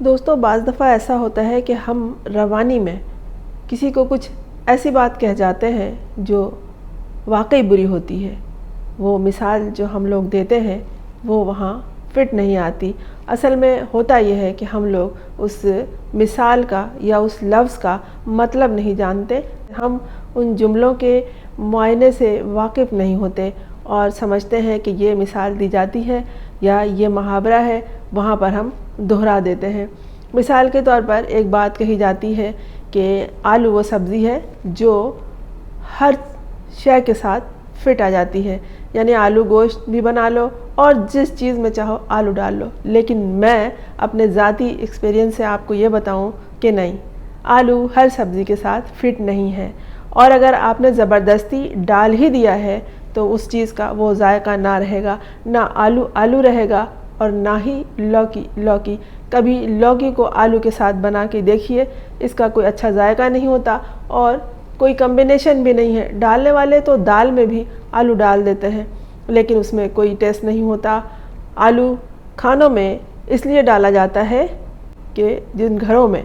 دوستوں بعض دفعہ ایسا ہوتا ہے کہ ہم روانی میں کسی کو کچھ ایسی بات کہہ جاتے ہیں جو واقعی بری ہوتی ہے. وہ مثال جو ہم لوگ دیتے ہیں وہ وہاں فٹ نہیں آتی. اصل میں ہوتا یہ ہے کہ ہم لوگ اس مثال کا یا اس لفظ کا مطلب نہیں جانتے. ہم ان جملوں کے معائنے سے واقف نہیں ہوتے اور سمجھتے ہیں کہ یہ مثال دی جاتی ہے یا یہ محاورہ ہے، وہاں پر ہم دہرا دیتے ہیں. مثال کے طور پر ایک بات کہی جاتی ہے کہ آلو وہ سبزی ہے جو ہر شے کے ساتھ فٹ آ جاتی ہے، یعنی آلو گوشت بھی بنا لو اور جس چیز میں چاہو آلو ڈال لو. لیکن میں اپنے ذاتی ایکسپیرینس سے آپ کو یہ بتاؤں کہ نہیں، آلو ہر سبزی کے ساتھ فٹ نہیں ہے، اور اگر آپ نے زبردستی ڈال ہی دیا ہے تو اس چیز کا وہ ذائقہ نہ رہے گا، نہ آلو رہے گا اور نہ ہی لوکی. کبھی لوکی کو آلو کے ساتھ بنا کے دیکھیے، اس کا کوئی اچھا ذائقہ نہیں ہوتا اور کوئی کمبینیشن بھی نہیں ہے. ڈالنے والے تو دال میں بھی آلو ڈال دیتے ہیں لیکن اس میں کوئی ٹیسٹ نہیں ہوتا. آلو کھانوں میں اس لیے ڈالا جاتا ہے کہ جن گھروں میں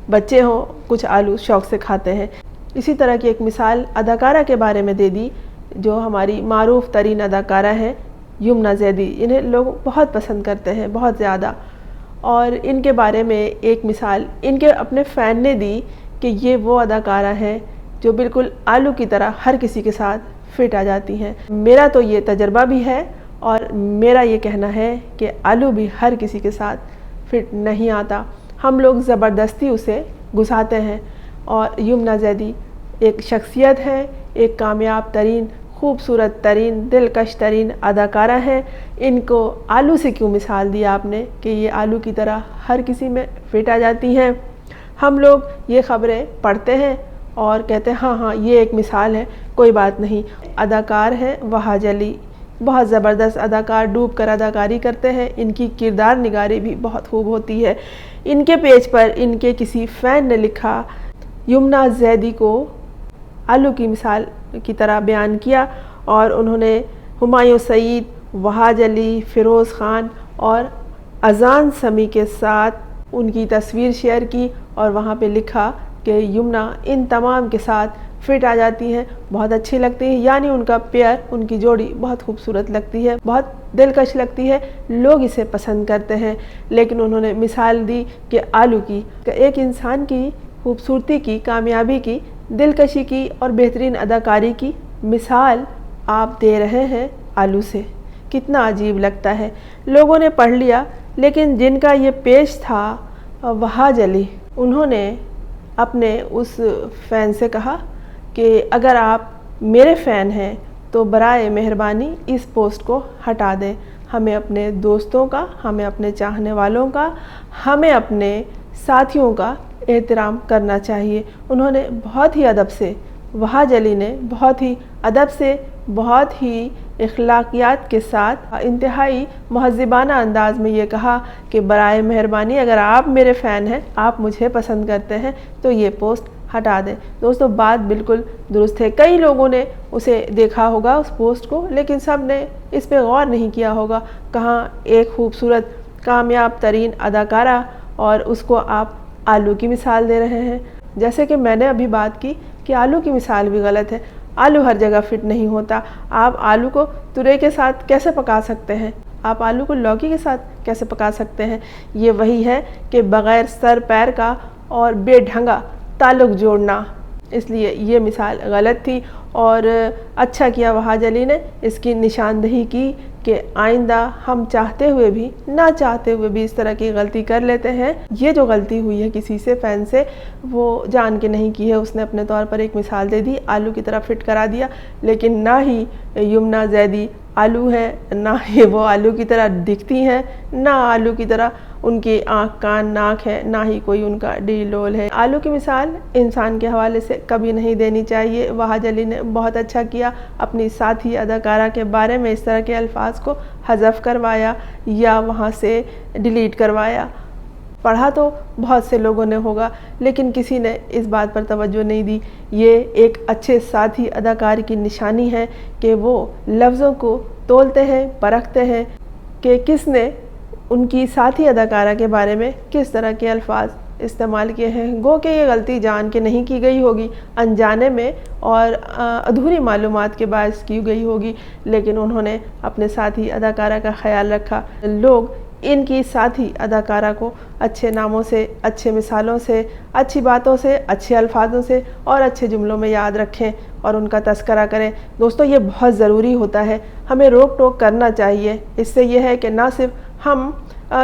بچے ہوں کچھ آلو شوق سے کھاتے ہیں. اسی طرح کی ایک مثال اداکارہ کے بارے میں دے دی جو ہماری معروف ترین اداکارہ ہیں یمنا زیدی. انہیں لوگ بہت پسند کرتے ہیں، بہت زیادہ. اور ان کے بارے میں ایک مثال ان کے اپنے فین نے دی کہ یہ وہ اداکارہ ہے جو بالکل آلو کی طرح ہر کسی کے ساتھ فٹ آ جاتی ہیں. میرا تو یہ تجربہ بھی ہے اور میرا یہ کہنا ہے کہ آلو بھی ہر کسی کے ساتھ فٹ نہیں آتا. ہم لوگ زبردستی اسے گھساتے ہیں. اور یمنا زیدی ایک شخصیت ہے، ایک کامیاب ترین، خوبصورت ترین، دلکش ترین اداکارہ ہیں. ان کو آلو سے کیوں مثال دیا آپ نے کہ یہ آلو کی طرح ہر کسی میں فٹ آ جاتی ہیں؟ ہم لوگ یہ خبریں پڑھتے ہیں اور کہتے ہیں ہاں یہ ایک مثال ہے، کوئی بات نہیں. اداکار ہیں وہاج علی، بہت زبردست اداکار، ڈوب کر اداکاری کرتے ہیں. ان کی کردار نگاری بھی بہت خوب ہوتی ہے. ان کے پیج پر ان کے کسی فین نے لکھا، یمنا زیدی کو آلو کی مثال کی طرح بیان کیا، اور انہوں نے ہمایوں سعید، وہاج علی، فیروز خان اور اذان سمیع کے ساتھ ان کی تصویر شیئر کی اور وہاں پہ لکھا کہ یمنا ان تمام کے ساتھ فٹ آ جاتی ہیں، بہت اچھی لگتی ہیں. یعنی ان کا پیئر، ان کی جوڑی بہت خوبصورت لگتی ہے، بہت دلکش لگتی ہے، لوگ اسے پسند کرتے ہیں. لیکن انہوں نے مثال دی کہ آلو کی، کہ ایک انسان کی خوبصورتی کی، کامیابی کی، دلکشی کی اور بہترین اداکاری کی مثال آپ دے رہے ہیں آلو سے. کتنا عجیب لگتا ہے. لوگوں نے پڑھ لیا، لیکن جن کا یہ پیج تھا وہاج علی، انہوں نے اپنے اس فین سے کہا کہ اگر آپ میرے فین ہیں تو برائے مہربانی اس پوسٹ کو ہٹا دیں. ہمیں اپنے دوستوں کا، ہمیں اپنے چاہنے والوں کا، ہمیں اپنے ساتھیوں کا احترام کرنا چاہیے. انہوں نے بہت ہی ادب سے، وہاج علی نے بہت ہی ادب سے، بہت ہی اخلاقیات کے ساتھ، انتہائی مہذبانہ انداز میں یہ کہا کہ برائے مہربانی اگر آپ میرے فین ہیں، آپ مجھے پسند کرتے ہیں تو یہ پوسٹ ہٹا دیں. دوستو بات بالکل درست ہے. کئی لوگوں نے اسے دیکھا ہوگا اس پوسٹ کو، لیکن سب نے اس پہ غور نہیں کیا ہوگا. کہاں ایک خوبصورت کامیاب ترین اداکارہ اور اس کو آپ آلو کی مثال دے رہے ہیں. جیسے کہ میں نے ابھی بات کی کہ آلو کی مثال بھی غلط ہے. آلو ہر جگہ فٹ نہیں ہوتا. آپ آلو کو تورے کے ساتھ کیسے پکا سکتے ہیں؟ آپ آلو کو لوکی کے ساتھ کیسے پکا سکتے ہیں؟ یہ وہی ہے کہ بغیر سر پیر کا اور بے ڈھنگا تعلق جوڑنا. اس لیے یہ مثال غلط تھی اور اچھا کیا وہاج علی نے اس کی نشاندہی کی کہ آئندہ ہم چاہتے ہوئے بھی، نہ چاہتے ہوئے بھی اس طرح کی غلطی کر لیتے ہیں. یہ جو غلطی ہوئی ہے کسی سے، فین سے، وہ جان کے نہیں کی ہے. اس نے اپنے طور پر ایک مثال دے دی، آلو کی طرح فٹ کرا دیا. لیکن نہ ہی یمنا زیدی آلو ہے، نہ ہی وہ آلو کی طرح دکھتی ہیں، نہ آلو کی طرح ان کی آنکھ، کان، ناک ہے، نہ ہی کوئی ان کا ڈیل ڈول ہے. آلو کی مثال انسان کے حوالے سے کبھی نہیں دینی چاہیے. وہاج علی نے بہت اچھا کیا، اپنی ساتھی اداکارہ کے بارے میں اس طرح کے الفاظ کو حذف کروایا یا وہاں سے ڈیلیٹ کروایا. پڑھا تو بہت سے لوگوں نے ہوگا لیکن کسی نے اس بات پر توجہ نہیں دی. یہ ایک اچھے ساتھی اداکار کی نشانی ہے کہ وہ لفظوں کو تولتے ہیں، پرکھتے ہیں کہ کس نے ان کی ساتھی اداکارہ کے بارے میں کس طرح کے الفاظ استعمال کیے ہیں۔ گو کہ یہ غلطی جان کے نہیں کی گئی ہوگی، انجانے میں اور ادھوری معلومات کے باعث کی گئی ہوگی، لیکن انہوں نے اپنے ساتھی اداکارہ کا خیال رکھا۔ لوگ ان کی ساتھی اداکارہ کو اچھے ناموں سے، اچھے مثالوں سے، اچھی باتوں سے، اچھے الفاظوں سے اور اچھے جملوں میں یاد رکھیں اور ان کا تذکرہ کریں۔ دوستو یہ بہت ضروری ہوتا ہے، ہمیں روک ٹوک کرنا چاہیے۔ اس سے یہ ہے کہ نہ صرف ہم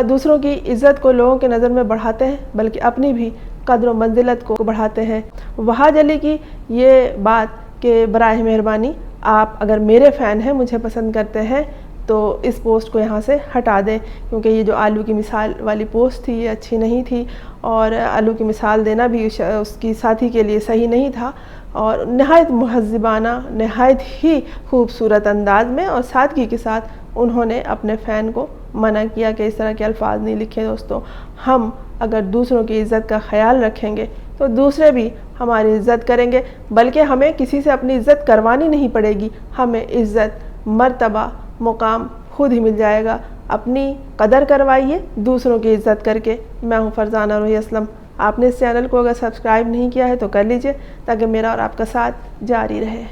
دوسروں کی عزت کو لوگوں کے نظر میں بڑھاتے ہیں بلکہ اپنی بھی قدر و منزلت کو بڑھاتے ہیں۔ وہاج علی کی یہ بات کہ براہ مہربانی آپ اگر میرے فین ہیں، مجھے پسند کرتے ہیں، تو اس پوسٹ کو یہاں سے ہٹا دیں، کیونکہ یہ جو آلو کی مثال والی پوسٹ تھی یہ اچھی نہیں تھی، اور آلو کی مثال دینا بھی اس کی ساتھی کے لیے صحیح نہیں تھا، اور نہایت مہذبانہ، نہایت ہی خوبصورت انداز میں اور سادگی کے ساتھ انہوں نے اپنے فین کو منع کیا کہ اس طرح کے الفاظ نہیں لکھے۔ دوستو ہم اگر دوسروں کی عزت کا خیال رکھیں گے تو دوسرے بھی ہماری عزت کریں گے، بلکہ ہمیں کسی سے اپنی عزت کروانی نہیں پڑے گی، ہمیں عزت، مرتبہ، مقام خود ہی مل جائے گا۔ اپنی قدر کروائیے دوسروں کی عزت کر کے۔ میں ہوں فرزانہ روحی اسلم۔ آپ نے اس چینل کو اگر سبسکرائب نہیں کیا ہے تو کر لیجئے تاکہ میرا اور آپ کا ساتھ جاری رہے۔